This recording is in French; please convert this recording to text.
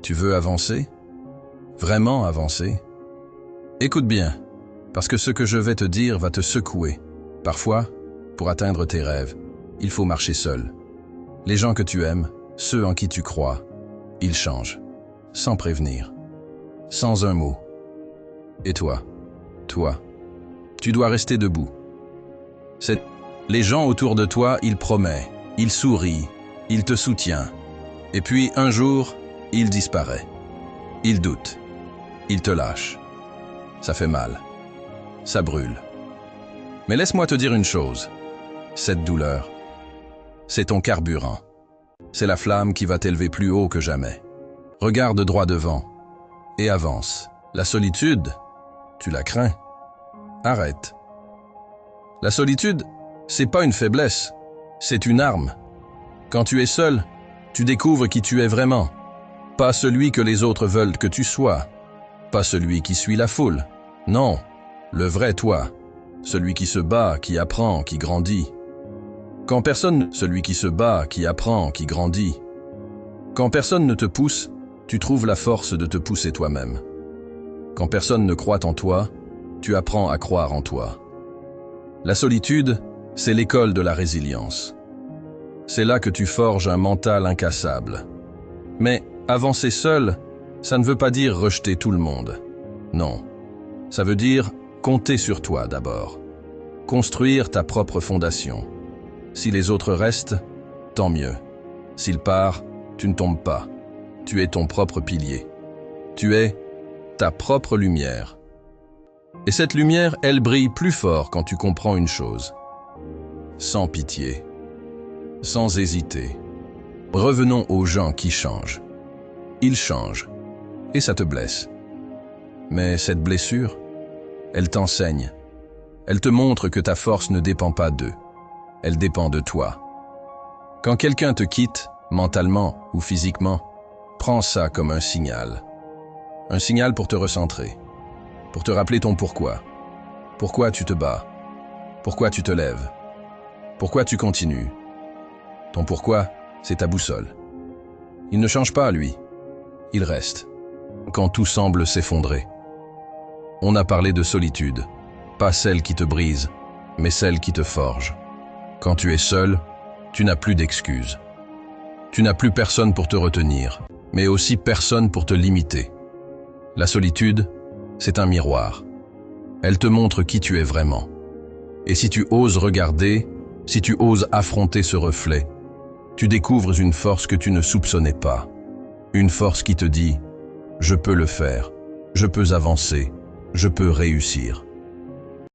Tu veux avancer? Vraiment avancer? Écoute bien, parce que ce que je vais te dire va te secouer. Parfois, pour atteindre tes rêves, il faut marcher seul. Les gens que tu aimes, ceux en qui tu crois, ils changent, sans prévenir, sans un mot. Et toi, tu dois rester debout. Les gens autour de toi, ils promettent, ils sourient, ils te soutiennent. Et puis, un jour, il disparaît. Il doute. Il te lâche. Ça fait mal. Ça brûle. Mais laisse-moi te dire une chose. Cette douleur, c'est ton carburant. C'est la flamme qui va t'élever plus haut que jamais. Regarde droit devant et avance. La solitude, tu la crains. Arrête. La solitude, c'est pas une faiblesse, c'est une arme. Quand tu es seul, tu découvres qui tu es vraiment. Pas celui que les autres veulent que tu sois. Pas celui qui suit la foule. Non, le vrai toi. Celui qui se bat, qui apprend, qui grandit. Celui qui se bat, qui apprend, qui grandit. Quand personne ne te pousse, tu trouves la force de te pousser toi-même. Quand personne ne croit en toi, tu apprends à croire en toi. La solitude, c'est l'école de la résilience. C'est là que tu forges un mental incassable. Mais avancer seul, ça ne veut pas dire rejeter tout le monde. Non, ça veut dire compter sur toi d'abord. Construire ta propre fondation. Si les autres restent, tant mieux. S'ils partent, tu ne tombes pas. Tu es ton propre pilier. Tu es ta propre lumière. Et cette lumière, elle brille plus fort quand tu comprends une chose. Sans pitié. Sans hésiter. Revenons aux gens qui changent. Ils changent. Et ça te blesse. Mais cette blessure, elle t'enseigne. Elle te montre que ta force ne dépend pas d'eux. Elle dépend de toi. Quand quelqu'un te quitte, mentalement ou physiquement, prends ça comme un signal. Un signal pour te recentrer. Pour te rappeler ton pourquoi. Pourquoi tu te bats? Pourquoi tu te lèves? Pourquoi tu continues? Ton pourquoi, c'est ta boussole. Il ne change pas, lui. Il reste. Quand tout semble s'effondrer. On a parlé de solitude. Pas celle qui te brise, mais celle qui te forge. Quand tu es seul, tu n'as plus d'excuses. Tu n'as plus personne pour te retenir, mais aussi personne pour te limiter. La solitude, c'est un miroir. Elle te montre qui tu es vraiment. Et si tu oses regarder, si tu oses affronter ce reflet, tu découvres une force que tu ne soupçonnais pas. Une force qui te dit « Je peux le faire, je peux avancer, je peux réussir ».